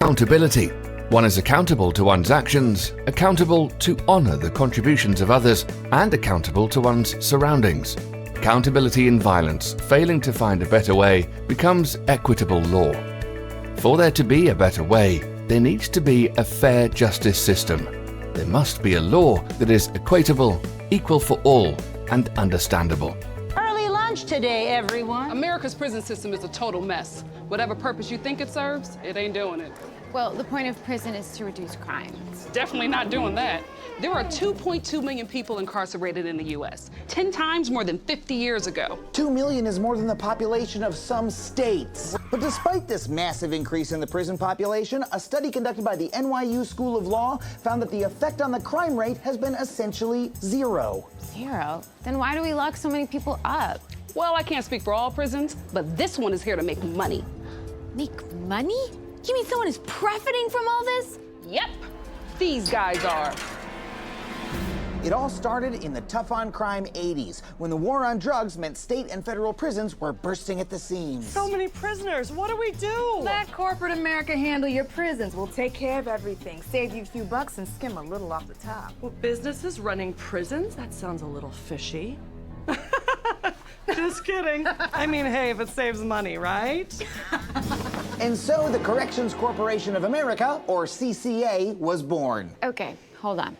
Accountability. One is accountable to one's actions, accountable to honor the contributions of others, and accountable to one's surroundings. Accountability in violence, failing to find a better way, becomes equitable law. For there to be a better way, there needs to be a fair justice system. There must be a law that is equitable, equal for all, and understandable. Early lunch today, everyone. America's prison system is a total mess. Whatever purpose you think it serves, it ain't doing it. Well, the point of prison is to reduce crime. It's definitely not doing that. There are 2.2 million people incarcerated in the U.S., 10 times more than 50 years ago. 2 million is more than the population of some states. But despite this massive increase in the prison population, a study conducted by the NYU School of Law found that the effect on the crime rate has been essentially zero. Zero? Then why do we lock so many people up? Well, I can't speak for all prisons, but this one is here to make money. Make money? You mean someone is profiting from all this? Yep, these guys are. It all started in the tough-on-crime 80s, when the war on drugs meant state and federal prisons were bursting at the seams. So many prisoners, what do we do? Let corporate America handle your prisons. We'll take care of everything, save you a few bucks and skim a little off the top. Well, businesses running prisons? That sounds a little fishy. Just kidding. I mean, hey, if it saves money, right? And so the Corrections Corporation of America, or CCA, was born. Okay, hold on.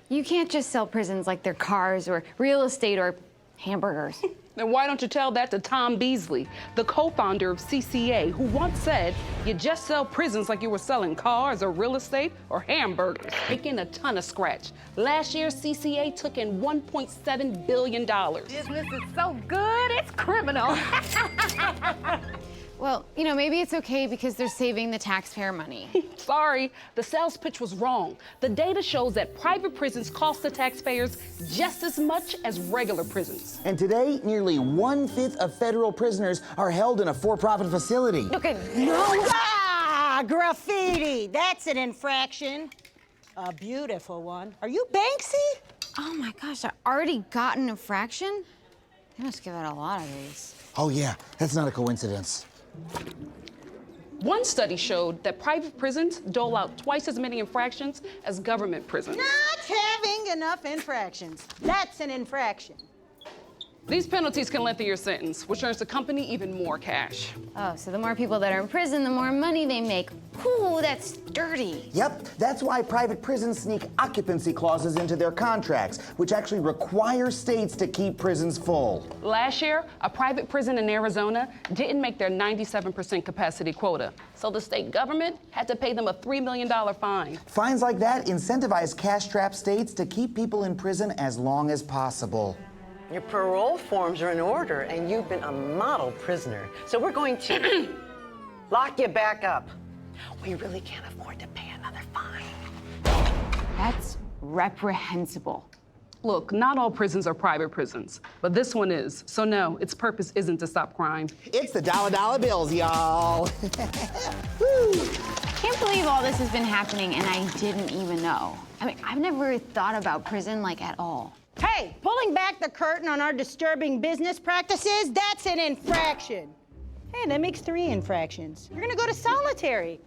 You can't just sell prisons like they're cars or real estate or hamburgers. Then why don't you tell that to Tom Beasley, the co-founder of CCA, who once said, you just sell prisons like you were selling cars or real estate or hamburgers, making a ton of scratch. Last year, CCA took in $1.7 billion. Business is so good, it's criminal. Well, you know, maybe it's okay because they're saving the taxpayer money. Sorry, the sales pitch was wrong. The data shows that private prisons cost the taxpayers just as much as regular prisons. And today, nearly 1/5 of federal prisoners are held in a for-profit facility. Okay, Ah, graffiti. That's an infraction. A beautiful one. Are you Banksy? oh my gosh, I already got an infraction? They must give out a lot of these. Oh yeah, that's not a coincidence. One study showed that private prisons dole out twice as many infractions as government prisons. Not having enough infractions. That's an infraction. These penalties can lengthen your sentence, which earns the company even more cash. Oh, so the more people that are in prison, the more money they make. Ooh, that's dirty. Yep, that's why private prisons sneak occupancy clauses into their contracts, which actually require states to keep prisons full. Last year, a private prison in Arizona didn't make their 97% capacity quota, so the state government had to pay them a $3 million fine. Fines like that incentivize cash-strapped states to keep people in prison as long as possible. Your parole forms are in order, and you've been a model prisoner. So we're going to lock you back up. We really can't afford to pay another fine. That's reprehensible. Look, not all prisons are private prisons, but this one is. So no, its purpose isn't to stop crime. It's the dollar bills, y'all. Can't believe all this has been happening and I didn't even know. I mean, I've never thought about prison like at all. Hey, pulling back the curtain on our disturbing business practices, that's an infraction. Hey, that makes 3 infractions. You're gonna go to solitary.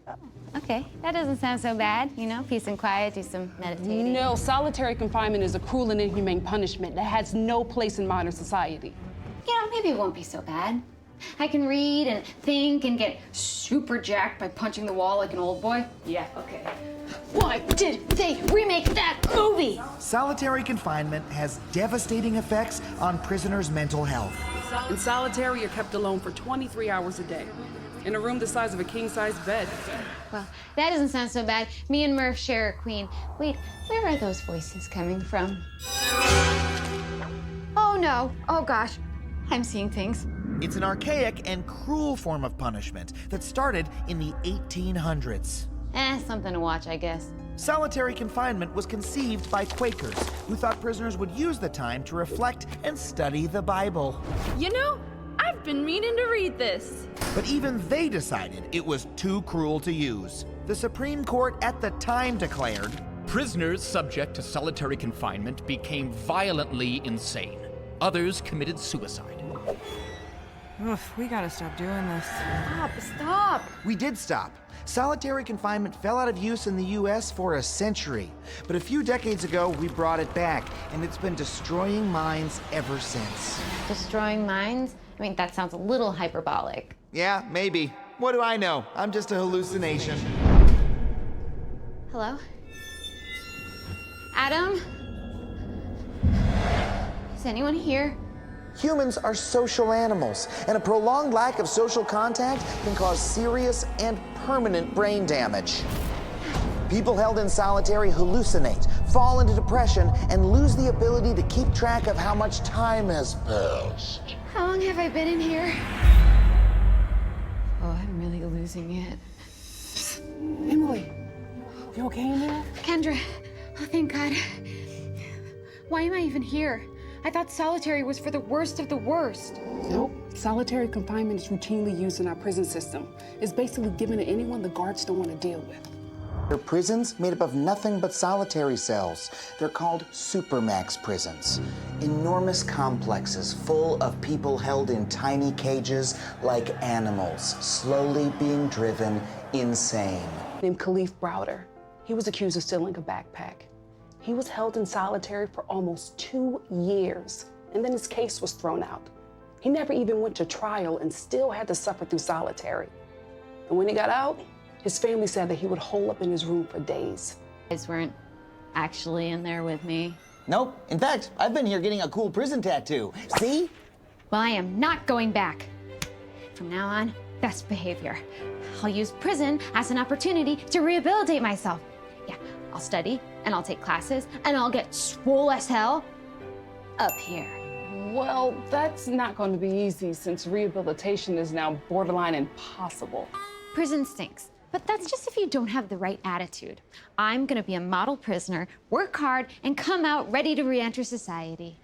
Okay, that doesn't sound so bad. You know, peace and quiet, do some meditating. No, solitary confinement is a cruel and inhumane punishment that has no place in modern society. You know, maybe it won't be so bad. I can read and think and get super jacked by punching the wall like an old boy. Yeah, okay. Why did they remake that movie? Solitary confinement has devastating effects on prisoners' mental health. In solitary, you're kept alone for 23 hours a day, in a room the size of a king-size bed. Well, that doesn't sound so bad. Me and Murph share a queen. Wait, where are those voices coming from? Oh no, oh gosh, I'm seeing things. It's an archaic and cruel form of punishment that started in the 1800s. Something to watch, I guess. Solitary confinement was conceived by Quakers, who thought prisoners would use the time to reflect and study the Bible. You know, I've been meaning to read this. But even they decided it was too cruel to use. The Supreme Court at the time declared, prisoners subject to solitary confinement became violently insane. Others committed suicide. Oof, we gotta stop doing this. Stop! We did stop. Solitary confinement fell out of use in the US for a century. But a few decades ago, we brought it back, and it's been destroying minds ever since. Destroying minds? I mean, that sounds a little hyperbolic. Yeah, maybe. What do I know? I'm just a hallucination. Hello? Adam? Is anyone here? Humans are social animals, and a prolonged lack of social contact can cause serious and permanent brain damage. People held in solitary hallucinate, fall into depression, and lose the ability to keep track of how much time has passed. How long have I been in here? Oh, I'm really losing it. Emily, you okay in there? Kendra, oh, thank God. Why am I even here? I thought solitary was for the worst of the worst. Nope. Solitary confinement is routinely used in our prison system. It's basically given to anyone the guards don't want to deal with. They're prisons made up of nothing but solitary cells. They're called supermax prisons. Enormous complexes full of people held in tiny cages like animals, slowly being driven insane. Named Khalif Browder. He was accused of stealing a backpack. He was held in solitary for almost 2 years, and then his case was thrown out. He never even went to trial and still had to suffer through solitary. And when he got out, his family said that he would hole up in his room for days. You guys weren't actually in there with me. Nope. In fact, I've been here getting a cool prison tattoo. See? Well, I am not going back. From now on, best behavior. I'll use prison as an opportunity to rehabilitate myself. Yeah, I'll study, and I'll take classes, and I'll get swole as hell up here. Well, that's not going to be easy since rehabilitation is now borderline impossible. Prison stinks, but that's just if you don't have the right attitude. I'm gonna be a model prisoner, work hard, and come out ready to re-enter society.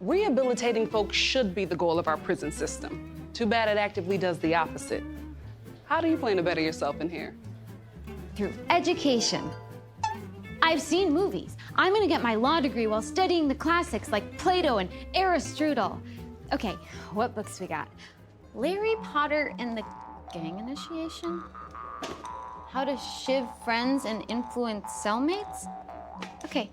Rehabilitating folks should be the goal of our prison system. Too bad it actively does the opposite. How do you plan to better yourself in here? Through education. I've seen movies. I'm gonna get my law degree while studying the classics like Plato and Aristotle. Okay, what books we got? Larry Potter and the Gang Initiation? How to shiv friends and influence cellmates? Okay,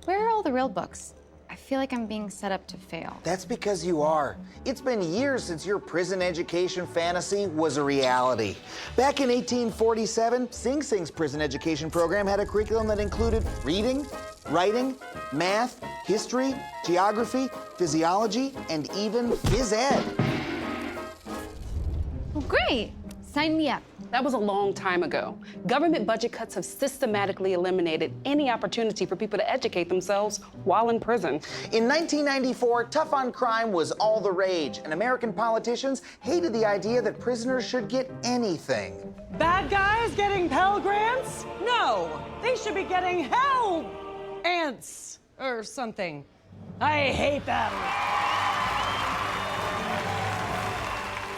where are all the real books? I feel like I'm being set up to fail. That's because you are. It's been years since your prison education fantasy was a reality. Back in 1847, Sing Sing's prison education program had a curriculum that included reading, writing, math, history, geography, physiology, and even phys ed. Well, great. Sign me up. That was a long time ago. Government budget cuts have systematically eliminated any opportunity for people to educate themselves while in prison. In 1994, tough on crime was all the rage, and American politicians hated the idea that prisoners should get anything. Bad guys getting Pell Grants? No, they should be getting Hell Ants or something. I hate them.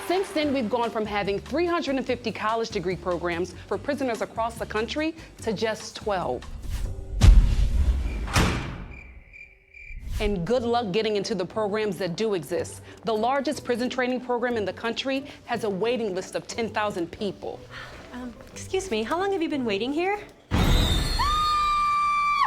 Since then, we've gone from having 350 college degree programs for prisoners across the country to just 12. And good luck getting into the programs that do exist. The largest prison training program in the country has a waiting list of 10,000 people. Excuse me, how long have you been waiting here?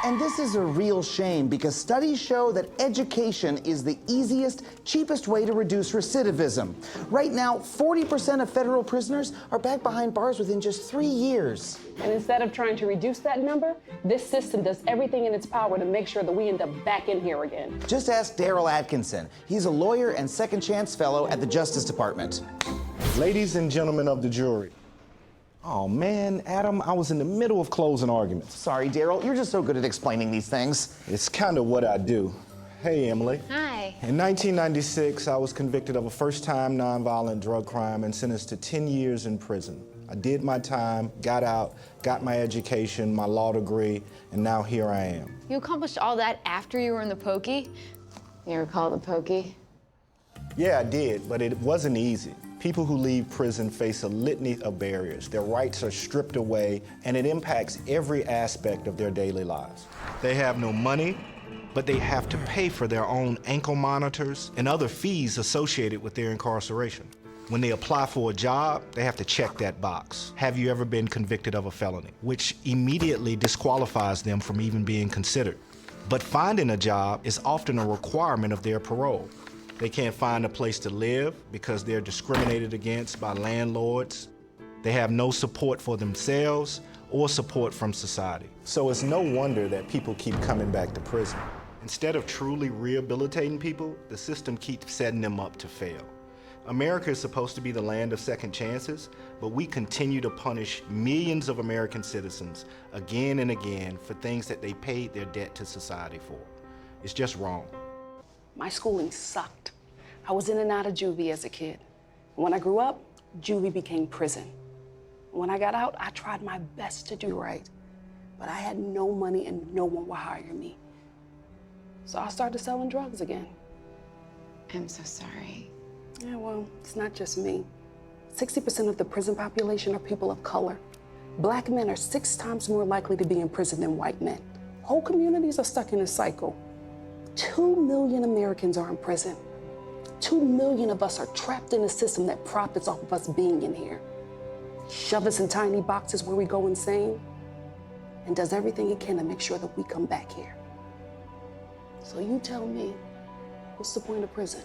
And this is a real shame because studies show that education is the easiest, cheapest way to reduce recidivism. Right now, 40% of federal prisoners are back behind bars within just 3 years. And instead of trying to reduce that number, this system does everything in its power to make sure that we end up back in here again. Just ask Daryl Atkinson. He's a lawyer and second chance fellow at the Justice Department. Ladies and gentlemen of the jury. Oh man, Adam, I was in the middle of closing arguments. Sorry, Daryl, you're just so good at explaining these things. It's kind of what I do. Hey, Emily. Hi. In 1996, I was convicted of a first-time nonviolent drug crime and sentenced to 10 years in prison. I did my time, got out, got my education, my law degree, and now here I am. You accomplished all that after you were in the pokey? You ever call it the pokey? Yeah, I did, but it wasn't easy. People who leave prison face a litany of barriers. Their rights are stripped away, and it impacts every aspect of their daily lives. They have no money, but they have to pay for their own ankle monitors and other fees associated with their incarceration. When they apply for a job, they have to check that box. Have you ever been convicted of a felony? Which immediately disqualifies them from even being considered. But finding a job is often a requirement of their parole. They can't find a place to live because they're discriminated against by landlords. They have no support for themselves or support from society. So it's no wonder that people keep coming back to prison. Instead of truly rehabilitating people, the system keeps setting them up to fail. America is supposed to be the land of second chances, but we continue to punish millions of American citizens again and again for things that they paid their debt to society for. It's just wrong. My schooling sucked. I was in and out of juvie as a kid. When I grew up, juvie became prison. When I got out, I tried my best to do right, but I had no money and no one would hire me. So I started selling drugs again. I'm so sorry. Yeah, well, it's not just me. 60% of the prison population are people of color. Black men are 6 times more likely to be in prison than white men. Whole communities are stuck in a cycle. 2 million Americans are in prison. 2 million of us are trapped in a system that profits off of us being in here. Shove us in tiny boxes where we go insane, and does everything it can to make sure that we come back here. So you tell me, what's the point of prison?